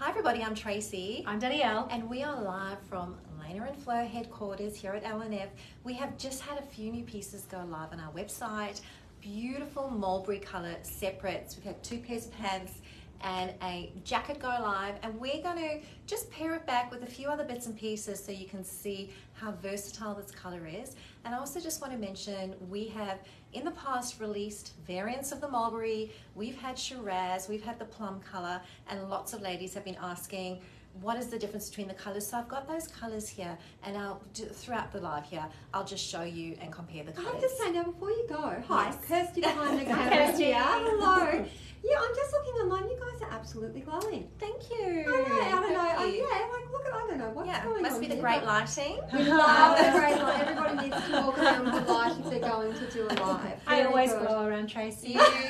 Hi everybody, I'm Tracy. I'm Danielle. And we are live from Lena and Flo headquarters here at L&F. We have just had a few new pieces go live on our website. Beautiful mulberry colour separates. We've had 2 pairs of pants and a jacket go live, and we're going to just pair it back with a few other bits and pieces so you can see how versatile this colour is. And I also just want to mention we have in the past released variants of the mulberry. We've had Shiraz, we've had the plum colour, and lots of ladies have been asking what is the difference between the colours. So I've got those colours here, and throughout the live here I'll just show you and compare the colours. I have to say now before you go, hi, Yes. Kirsty behind the camera here. Hello. Yeah, I'm just looking online. You guys are absolutely glowing. Thank you. I don't know. Thank you. Look at, I don't know what's going on. Must be the here, great but lighting. We love the great light. Everybody needs to walk around with the light if they're going to do a live. I always good. glow around Tracy. You do.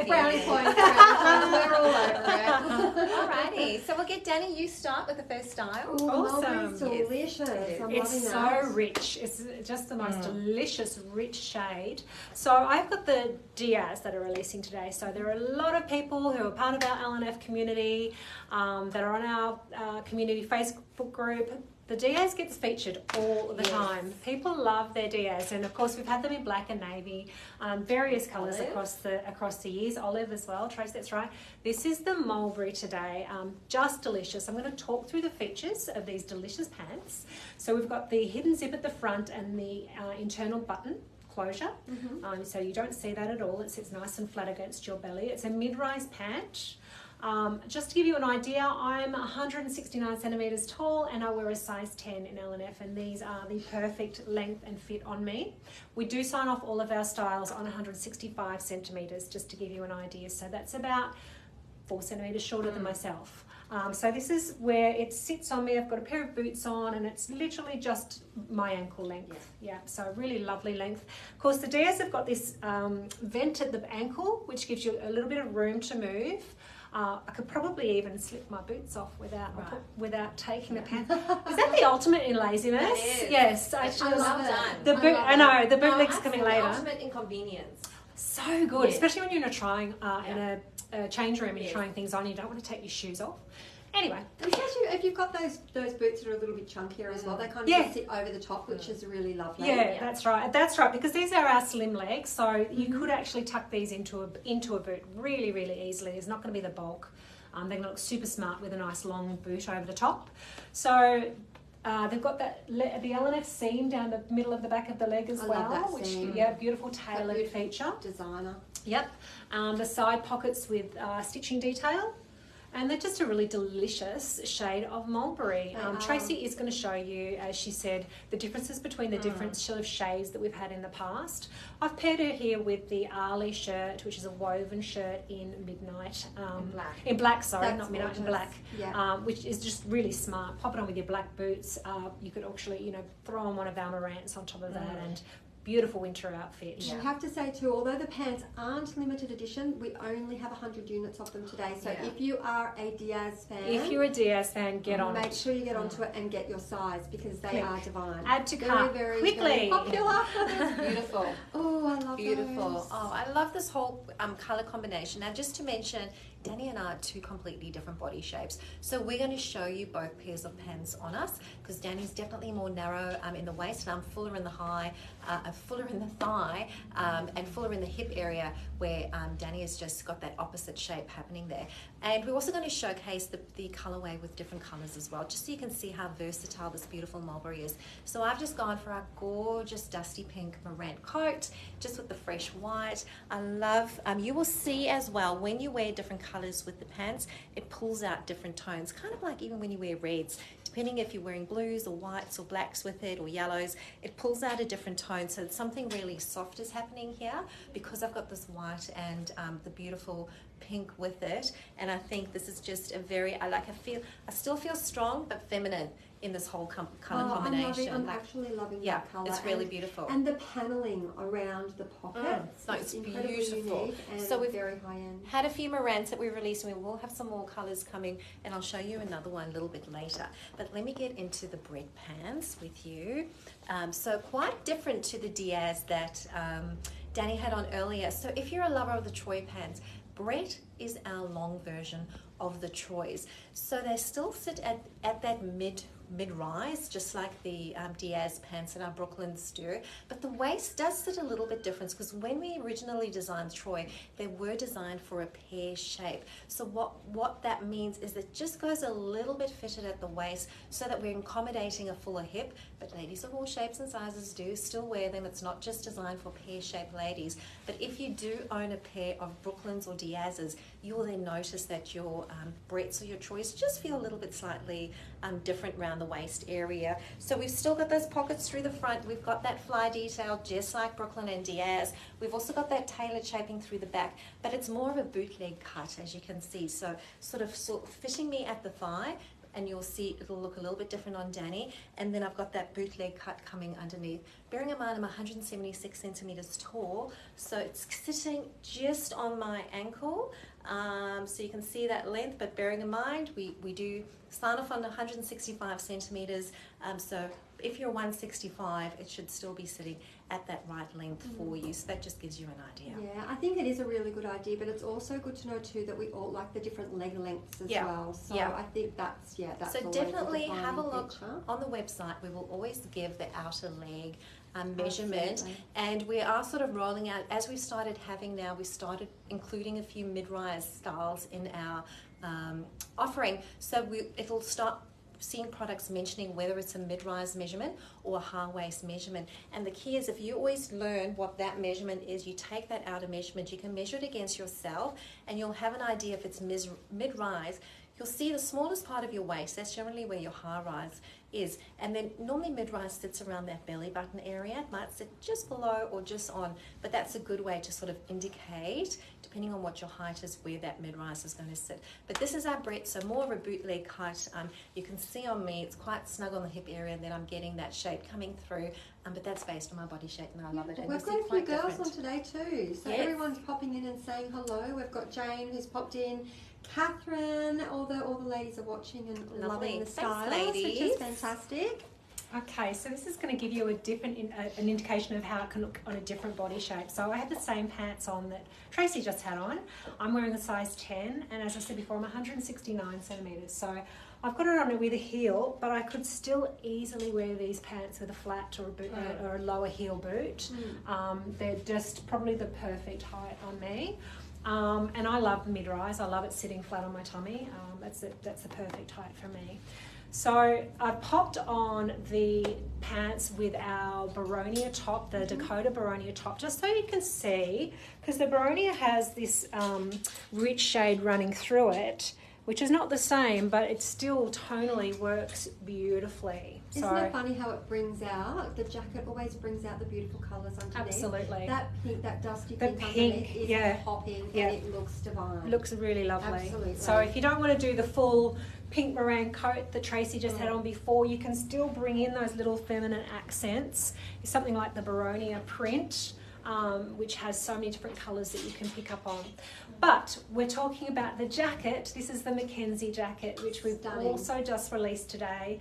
Brownie points, we're all over it. Alrighty, so we'll get Danny, you start with the first style. Ooh, Awesome. mulberry's delicious. Yes, I'm It's loving so that. rich. It's just the most delicious, rich shade. So I've got the Diaz that are releasing today. So there are a lot of people who are part of our L&F community that are on our community Facebook group. The Diaz gets featured all the time. People love their Diaz, and of course we've had them in black and navy, various colours across the years. Olive as well, Trace, that's right. This is the mulberry today, just delicious. I'm going to talk through the features of these delicious pants. So we've got the hidden zip at the front and the internal button closure, so you don't see that at all. It sits nice and flat against your belly. It's a mid-rise pant. Just to give you an idea, I'm 169 centimetres tall and I wear a size 10 in L&F, and these are the perfect length and fit on me. We do sign off all of our styles on 165 centimetres, just to give you an idea. So that's about 4 centimetres shorter than myself. So this is where it sits on me. I've got a pair of boots on and it's literally just my ankle length. Yeah, so really lovely length. Of course, the Diaz have got this vent at the ankle, which gives you a little bit of room to move. I could probably even slip my boots off without taking the pants. Is that the ultimate in laziness? That is. Yes, I love it. The boot. I know the bootleg's coming later. The ultimate inconvenience. So good, Yes. especially when you're in a change room and you're trying things on. You don't want to take your shoes off. Anyway, And especially if you've got those boots that are a little bit chunkier as well, they kind of just sit over the top, which is really lovely. yeah, that's right. That's right, because these are our slim legs, so you could actually tuck these into a boot really, really easily. It's not going to be the bulk. They're going to look super smart with a nice long boot over the top. So they've got the L&F seam down the middle of the back of the leg as well, love that which seam. beautiful tailored Beautiful feature. Designer. Yep, the side pockets with stitching detail. And they're just a really delicious shade of mulberry. Tracy is going to show you, as she said, the differences between the different sort of shades that we've had in the past. I've paired her here with the Arlie shirt, which is a woven shirt in midnight. In black, sorry, That's not midnight, in gorgeous. black. Yeah. Which is just really smart. Pop it on with your black boots. You could actually, throw on one of our Marantz on top of that, and beautiful winter outfit. I have to say too, although the pants aren't limited edition, we only have 100 units of them today. So if you are a Diaz fan, If you're a Diaz fan, get on make it. sure you get onto it and get your size, because they are divine. Add to very, cart very, quickly. very popular. Beautiful. Oh, I love Beautiful. those. Oh, I love this whole colour combination. Now, just to mention, Danny and I are 2 completely different body shapes. So we're going to show you both pairs of pants on us, because Danny's definitely more narrow in the waist, and I'm fuller in the fuller in the thigh, and fuller in the hip area, where Danny has just got that opposite shape happening there. And we're also going to showcase the colourway with different colours as well, just so you can see how versatile this beautiful mulberry is. So I've just gone for our gorgeous dusty pink Marantz coat, just with the fresh white. I love, you will see as well, when you wear different colours with the pants, it pulls out different tones, kind of like even when you wear reds, depending if you're wearing blues or whites or blacks with it or yellows, it pulls out a different tone. So something really soft is happening here, because I've got this white and the beautiful pink with it. And I think this is just a very, I still feel strong but feminine in this whole colour combination. I'm actually loving that colour. It's really beautiful. And the paneling around the pockets. No, it's incredibly beautiful. unique and So we've very high end. Had a few Marantz that we released, and we will have some more colours coming, and I'll show you another one a little bit later. But let me get into the bread pants with you. So quite different to the Diaz that Danny had on earlier. So if you're a lover of the Troy pants, Brett is our long version of the Troys. So they still sit at that mid-rise, just like the Diaz pants and our Brooklyns do, but the waist does sit a little bit different because when we originally designed Troy, they were designed for a pear shape. So what that means is it just goes a little bit fitted at the waist so that we're accommodating a fuller hip, but ladies of all shapes and sizes do still wear them. It's not just designed for pear-shaped ladies, but if you do own a pair of Brooklyns or Diaz's, you will then notice that your Bretts or your Troys just feel a little bit slightly different around the waist area. So we've still got those pockets through the front. We've got that fly detail just like Brooklyn and Diaz. We've also got that tailored shaping through the back, but it's more of a bootleg cut, as you can see. So sort of fitting me at the thigh, and you'll see it'll look a little bit different on Danny. And then I've got that bootleg cut coming underneath. Bearing in mind I'm 176 centimeters tall, so it's sitting just on my ankle. So you can see that length, but bearing in mind we do start off on 165 centimeters. So if you're 165, it should still be sitting at that right length for you. So that just gives you an idea. Yeah, I think it is a really good idea, but it's also good to know too that we all like the different leg lengths as well. So I think that's so definitely have a look on the website. We will always give the outer leg measurement. Absolutely. And we are sort of rolling out, as we started having now, we started including a few mid-rise styles in our offering. So it'll start seeing products mentioning whether it's a mid-rise measurement or a high waist measurement. And the key is if you always learn what that measurement is, you take that outer measurement, you can measure it against yourself, and you'll have an idea if it's mid-rise. You'll see the smallest part of your waist, that's generally where your high rise is. And then normally mid-rise sits around that belly button area. It might sit just below or just on, but that's a good way to sort of indicate, depending on what your height is, where that mid-rise is going to sit. But this is our Brett, so more of a bootleg cut. You can see on me, it's quite snug on the hip area, and then I'm getting that shape coming through. But that's based on my body shape, and I love it. And we've got a few girls on today too, so everyone's popping in and saying hello. We've got Jane who's popped in, Catherine, all the ladies are watching and loving the styles, which is fantastic. Okay, so this is going to give you a different an indication of how it can look on a different body shape. So I had the same pants on that Tracey just had on. I'm wearing a size 10, and as I said before, I'm 169 centimeters. So I've got it on with a heel, but I could still easily wear these pants with a flat or a boot or a lower heel boot. They're just probably the perfect height on me. And I love mid-rise. I love it sitting flat on my tummy. That's the perfect height for me. So I popped on the pants with our Baronia top, the Dakota Baronia top, just so you can see, because the Baronia has this rich shade running through it, which is not the same, but it still tonally works beautifully. Isn't it funny how it brings out, the jacket always brings out the beautiful colours underneath? Absolutely. That pink, that dusty pink underneath is popping and it looks divine. It looks really lovely. Absolutely. So if you don't want to do the full pink meringue coat that Tracey just had on before, you can still bring in those little feminine accents. It's something like the Baronia print, which has so many different colours that you can pick up on. But we're talking about the jacket. This is the Mackenzie jacket, which we've also just released today.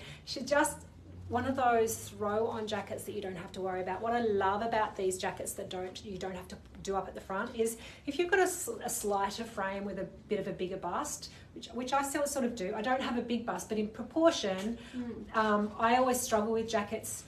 One of those throw-on jackets that you don't have to worry about. What I love about these jackets that you don't have to do up at the front is if you've got a slighter frame with a bit of a bigger bust, which I still sort of do. I don't have a big bust, but in proportion, I always struggle with jackets.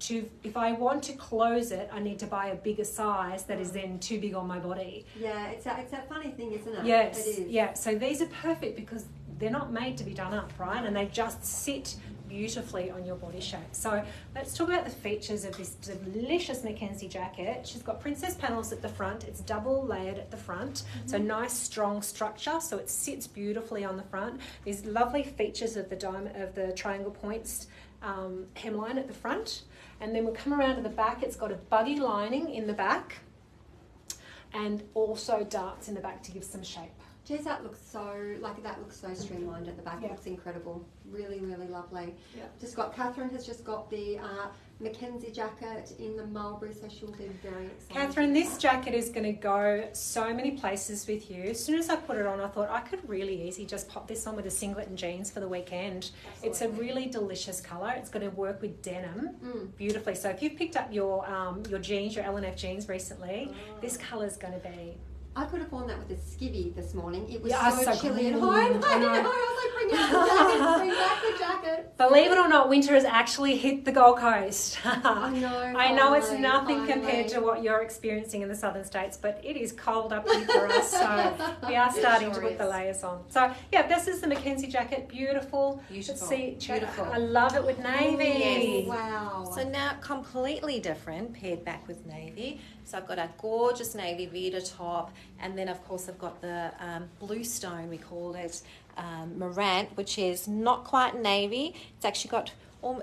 If I want to close it, I need to buy a bigger size that is then too big on my body. Yeah, it's that funny thing, isn't it? Yes, it is. Yeah. So these are perfect because they're not made to be done up, right? And they just sit beautifully on your body shape. So let's talk about the features of this delicious Mackenzie jacket. She's got princess panels at the front. It's double layered at the front. So nice strong structure. So it sits beautifully on the front. These lovely features of the triangle points hemline at the front. And then we'll come around to the back. It's got a buggy lining in the back and also darts in the back to give some shape. Geez, that looks so streamlined at the back. It looks incredible. Really, really lovely. Yeah. Catherine has just got the Mackenzie jacket in the Mulberry, so she'll be very excited. Catherine, this jacket is going to go so many places with you. As soon as I put it on, I thought I could really easy just pop this on with a singlet and jeans for the weekend. Absolutely. It's a really delicious colour. It's going to work with denim beautifully. So if you've picked up your jeans, your L&F jeans recently, this colour is going to be I could have worn that with a skivvy this morning. It was Yeah, so so chilly at cool. home. I I know. know. I was like, bring out the jacket, bring back the jacket. Believe it or not, winter has actually hit the Gold Coast. I know. I know it's finally, nothing finally. compared to what you're experiencing in the southern states, but it is cold up here for us, so we are starting to Sure put the is. layers on. So yeah, this is the Mackenzie jacket. Beautiful. Beautiful. Let's see, Beautiful. I love it with navy. Yes. Wow. So now completely different, paired back with navy. So I've got a gorgeous navy Vita top, and then of course I've got the blue stone, we call it Morant, which is not quite navy. It's actually got,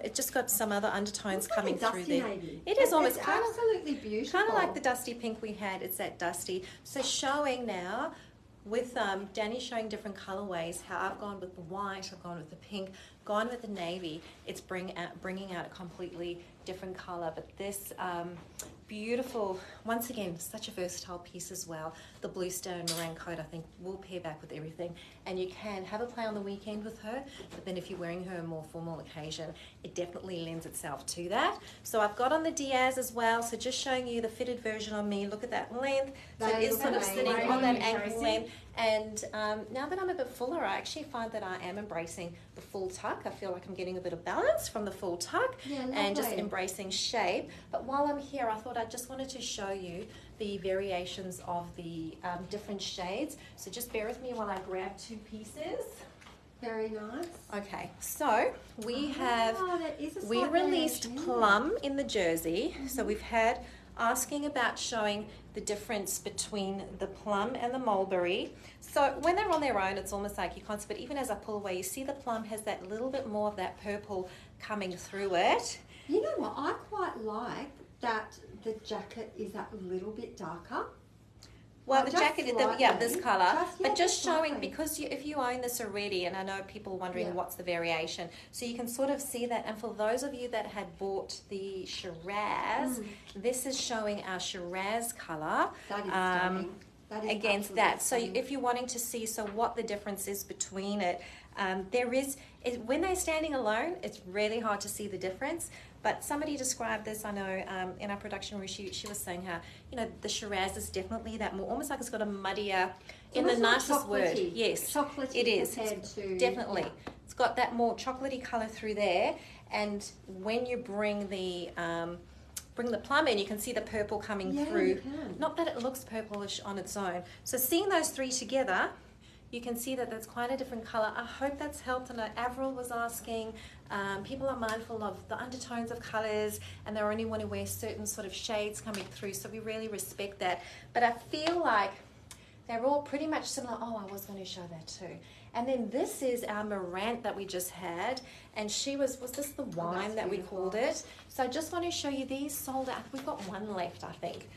it just got some other undertones It's like coming a through dusty there. navy. It is almost It's kind of absolutely beautiful. kind of like the dusty pink we had. It's that dusty. So showing now with Danny showing different colorways, how I've gone with the white, I've gone with the pink, gone with the navy. It's bringing out a completely different color. But this beautiful, once again, such a versatile piece as well. The blue stone meringue coat, I think, will pair back with everything. And you can have a play on the weekend with her, but then if you're wearing her on a more formal occasion, it definitely lends itself to that. So I've got on the Diaz as well, so just showing you the fitted version on me. Look at that length. So That it is is sort of amazing. sitting on that Tracy. ankle length. And now that I'm a bit fuller, I actually find that I am embracing the full tuck. I feel like I'm getting a bit of balance from the full tuck Yeah, and just lovely. embracing shape. But while I'm here, I thought I just wanted to show you the variations of the different shades. So just bear with me while I grab two pieces. Very nice. Okay, so we have, that is a we slight released variation, isn't it? plum in the jersey. So we've had asking about showing the difference between the plum and the mulberry. So when they're on their own, it's almost like you can't see, but even as I pull away, you see the plum has that little bit more of that purple coming through it. You know what? I quite like that the jacket is that little bit darker. Well, Oh, the just jacket, slightly. yeah, this colour, but just just showing, slightly. because if you own this already, and I know people are wondering Yeah. what's the variation, so you can sort of see that. And for those of you that had bought the Shiraz, this is showing our Shiraz colour That is stunning. That is against absolutely that. So stunning. if you're wanting to see what the difference is between it, there is, when they're standing alone, it's really hard to see the difference. But somebody described this, I know, in our production room, she was saying how, you know, the Shiraz is definitely that more, almost like it's got a muddier, in the almost like nicest word. chocolatey. Yes, Chocolatey it is. compared to Definitely. yeah. It's got that more chocolatey colour through there. And when you bring the plum in, you can see the purple coming Yeah, through. you can. Not that it looks purplish on its own. So seeing those three together, you can see that that's quite a different colour. I hope that's helped. I know Avril was asking, people are mindful of the undertones of colours and they only want to wear certain sort of shades coming through, so we really respect that. But I feel like they're all pretty much similar. Oh, I was going to show that too. And then this is our Morant that we just had, and she was this the wine that we beautiful. called it? So I just want to show you these sold out. We've got one left, I think.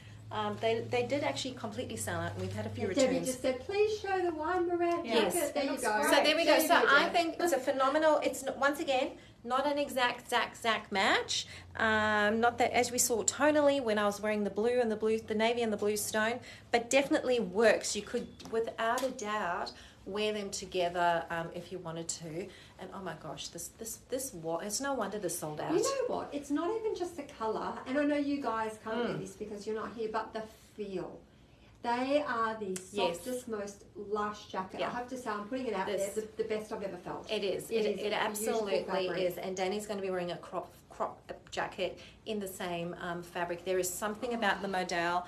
They did actually completely sell out, and we've had a few Debbie returns. just said, please show the wine Morant Yes. jacket. There you Looks go. great. So there we go. There you So go, I Deb. think it's a phenomenal. It's once again not an exact match. Not that, as we saw tonally when I was wearing the blue and the navy and the blue stone, but definitely works. You could, without a doubt, wear them together if you wanted to. And oh my gosh, this it's no wonder this sold out. You know what? It's not even just the colour, and I know you guys can't do this because you're not here, but the feel. They are the Yes. softest, most lush jacket. Yeah. I have to say, I'm putting it out This- there, the best I've ever felt. It is. It is It a beautiful absolutely fabric. is. And Danny's going to be wearing a crop jacket in the same fabric. There is something about the modal.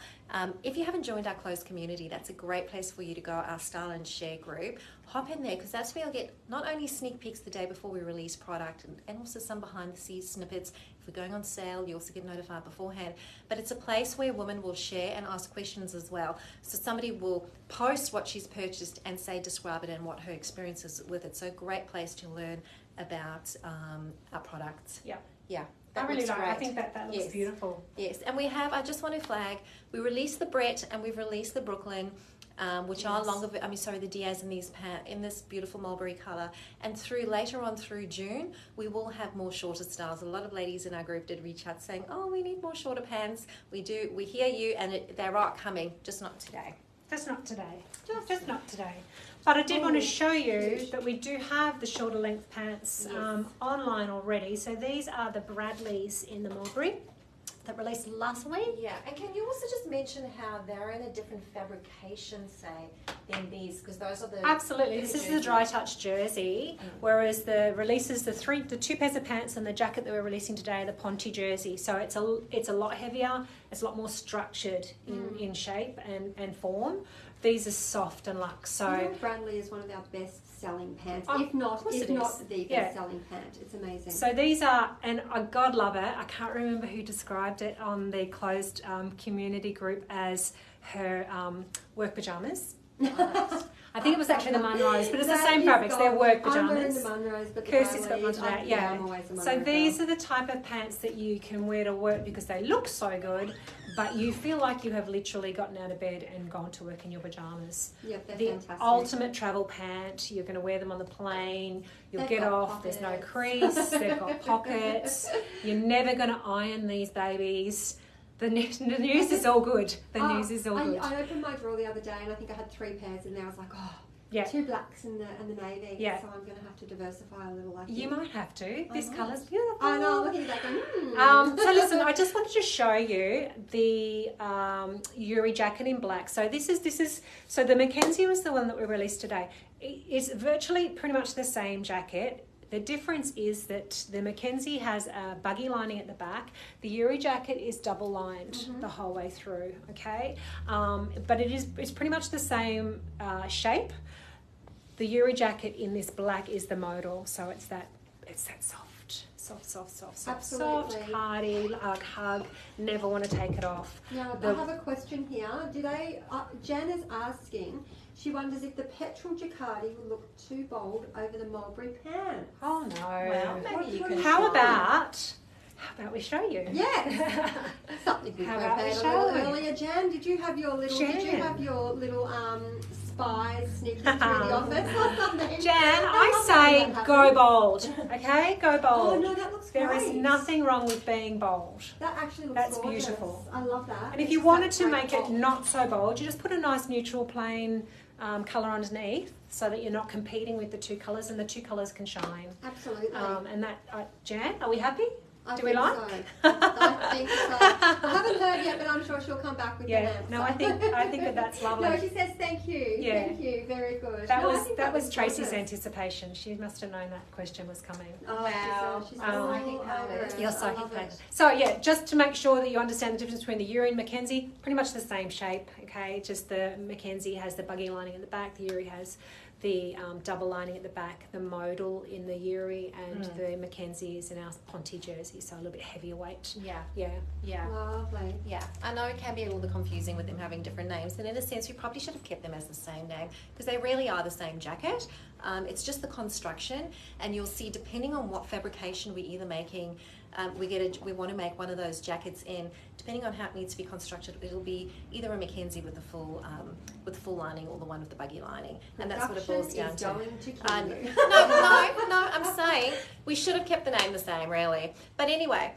If you haven't joined our closed community, that's a great place for you to go, our Style and Share group. Hop in there, because that's where you'll get not only sneak peeks the day before we release product, and also some behind the scenes snippets. If we're going on sale, you also get notified beforehand. But it's a place where women will share and ask questions as well. So somebody will post what she's purchased and describe it and what her experience is with it. So a great place to learn about our products. Yeah. Yeah. I that really looks like. I great. think that looks Yes. beautiful. Yes, and we have, I just want to flag, we released the Brett and we've released the Brooklyn, which are Yes. longer, the Diaz in in this beautiful mulberry colour. And later on through June, we will have more shorter styles. A lot of ladies in our group did reach out saying, oh, we need more shorter pants. We hear you, and they are coming, just not today. Just not today. Just not today. But I did want to show you that we do have the shorter length pants Yes. online already. So these are the Bradleys in the Mulberry. that released last week. Yeah, and can you also just mention how they're in a different fabrication, say, than these? Because those are the... Absolutely. This is the dry touch jersey, whereas the releases, the two pairs of pants and the jacket that we're releasing today are the Ponte jersey. So it's a lot heavier, it's a lot more structured in shape and form. These are soft and luxe. So Bradley is one of our best-selling pants, Oh, if not of course it the is. best-selling pant. It's amazing. So these are, and God love it, I can't remember who described it on the closed community group as her work pyjamas. I think it was actually the Munros, but it's the same fabrics. They're work I'm wearing pyjamas. the Munros, but Kirsty's got Bradley, one today. Yeah. I'm always a So Munro these girl. are the type of pants that you can wear to work because they look so good, but you feel like you have literally gotten out of bed and gone to work in your pajamas. Yeah, they're The fantastic. ultimate travel pant. You're going to wear them on the plane. You'll They've get got off. There's no pockets. crease. They've got pockets. You're never going to iron these babies. The news is all good. The news is all good. I opened my drawer the other day and I think I had 3 pairs in there. I was like, oh, Yeah. 2 blacks and the navy. Yeah. So I'm going to have to diversify a little. I think. You might have to. This might. colour's beautiful. I know. Looking at that, going, So listen, I just wanted to show you the Yuri jacket in black. So this is so the Mackenzie was the one that we released today. It's virtually pretty much the same jacket. The difference is that the Mackenzie has a buggy lining at the back. The Yuri jacket is double lined the whole way through. Okay, but it's pretty much the same shape. The Yuri jacket in this black is the modal, so it's that soft, Absolutely. hardy, like hug. Never want to take it off. Now, I have a question here. Jan is asking, she wonders if the petrol jacquardi will look too bold over the mulberry pants. Oh no! Well, maybe you can How try. about we show you? Yes. Something we How prepared about we a show little them? earlier. Jan, did you have your little spies sneaking through the office or something? Jan, I love say when that go happens. bold. Okay, go bold. Oh no, that looks There great. is nothing wrong with being bold. That actually looks That's gorgeous. beautiful. I love that. And if It's you just wanted that to great make it pop. not so bold, you just put a nice neutral plain colour underneath so that you're not competing with the 2 colours and the 2 colours can shine. Absolutely. And that, Jan, are we happy? I Do we think like? So. I think so. I haven't heard yet, but I'm sure she'll come back with an answer. No, I think that's lovely. No, she says thank you. Yeah. Thank you. Very good. That No, I was think that was Tracy's gorgeous. anticipation. She must have known that question was coming. Oh, Wow. She's I'm all psychic over colours. it. You're I psychic love colours. it. So yeah, just to make sure that you understand the difference between the Yuri and Mackenzie, pretty much the same shape. Okay, just the Mackenzie has the buggy lining at the back. The Yuri has the double lining at the back. The modal in the Yuri and the Mackenzie is in our Ponte jersey, so a little bit heavier weight. Yeah. Lovely. Yeah, I know it can be a little bit confusing with them having different names, and in a sense, we probably should have kept them as the same name because they really are the same jacket. It's just the construction, and you'll see depending on what fabrication we're either making, we want to make one of those jackets in. Depending on how it needs to be constructed, it'll be either a Mackenzie with the full lining or the one with the buggy lining, and that's what it boils down to. Going to kill you. No, I'm saying we should have kept the name the same, really. But anyway,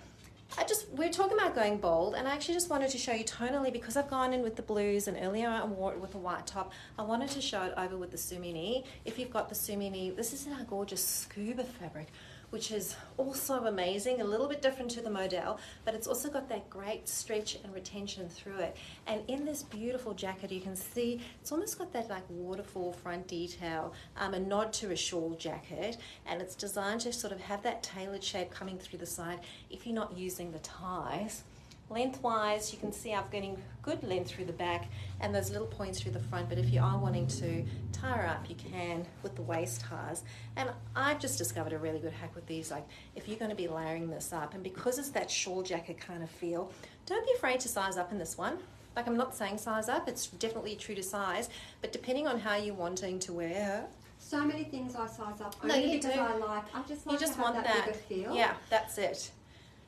we're talking about going bold, and I actually just wanted to show you tonally because I've gone in with the blues, and earlier I wore it with a white top. I wanted to show it over with the sumini. If you've got the sumini, this is in our gorgeous scuba fabric, which is also amazing, a little bit different to the model, but it's also got that great stretch and retention through it. And in this beautiful jacket, you can see it's almost got that like waterfall front detail, a nod to a shawl jacket, and it's designed to sort of have that tailored shape coming through the side if you're not using the ties. Lengthwise, you can see I'm getting good length through the back and those little points through the front, but if you are wanting to tie her up, you can with the waist ties. And I've just discovered a really good hack with these, like if you're going to be layering this up, and because it's that shawl jacket kind of feel, don't be afraid to size up in this one. Like I'm not saying size up, it's definitely true to size, but depending on how you're wanting to wear her. So many things I size up No, only you because do. I just like You just to have want that bigger feel. Yeah, that's it.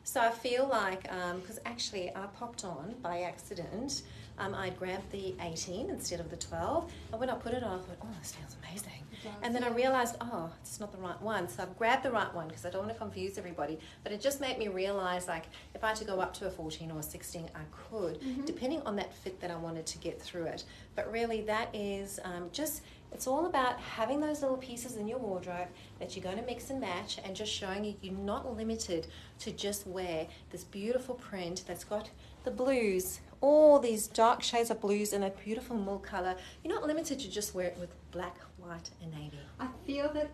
So I feel like, because actually I popped on by accident, I'd grabbed the 18 instead of the 12, and when I put it on, I thought, oh, this feels amazing. And then I realised, oh, it's not the right one. So I've grabbed the right one because I don't want to confuse everybody. But it just made me realise, like, if I had to go up to a 14 or a 16, I could, depending on that fit that I wanted to get through it. But really, that is just It's all about having those little pieces in your wardrobe that you're going to mix and match, and just showing you you're not limited to just wear this beautiful print that's got the blues, all these dark shades of blues in a beautiful mauve colour. You're not limited to just wear it with black, white and navy. I feel that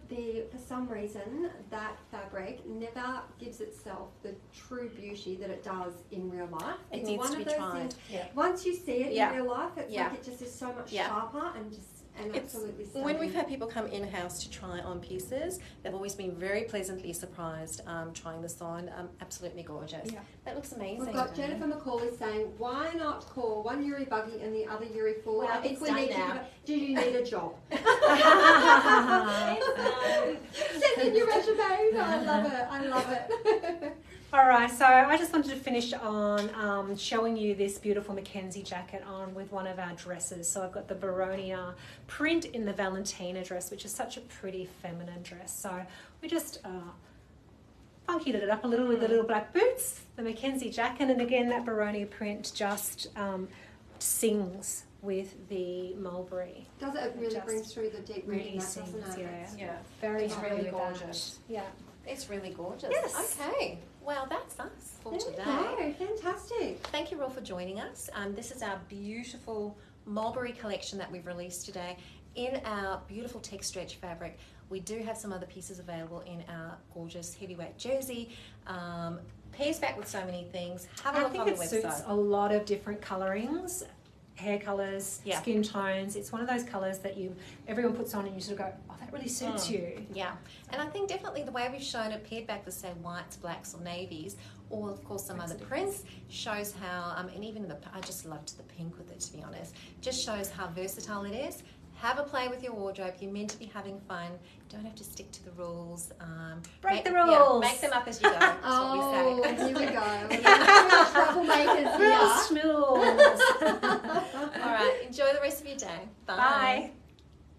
for some reason, that fabric never gives itself the true beauty that it does in real life. It needs to be tried. Yeah. Once you see it in real life, it's like it just is so much sharper and absolutely stunning. When we've had people come in-house to try on pieces, they've always been very pleasantly surprised trying this on. Absolutely gorgeous. Yeah. That looks amazing. We've got Jennifer McCauley saying, why not call one Yuri buggy and the other Yuri full? Well, I think we need to do you need a job? Send in your resume. I love it. I love it. All right, so I just wanted to finish on showing you this beautiful Mackenzie jacket on with one of our dresses. So I've got the Baronia print in the Valentina dress, which is such a pretty feminine dress. So we just funkied it up a little with the little black boots, the Mackenzie jacket, and again that Baronia print just sings with the Mulberry. Does it really brings through the deep red in that, doesn't it? Yeah. Very it's really gorgeous. Yeah. It's really gorgeous. Yes. Okay. Well, that's us for today. Oh, fantastic. Thank you all for joining us. This is our beautiful Mulberry collection that we've released today in our beautiful tech stretch fabric. We do have some other pieces available in our gorgeous heavyweight jersey. Pairs back with so many things. Have a look on the website. I think it suits a lot of different colorings. Hair colours, skin tones. It's one of those colours that everyone puts on and you sort of go, oh, that really suits you. Yeah, and I think definitely the way we've shown it paired back with, say, whites, blacks or navies, or of course some other prints, shows how, and even I just loved the pink with it, to be honest, just shows how versatile it is. Have a play with your wardrobe. You're meant to be having fun. Don't have to stick to the rules. Break the rules. Make them up as you go. That's what we say. Here we go. Troublemakers here. Rules. All right. Enjoy the rest of your day. Bye. Bye.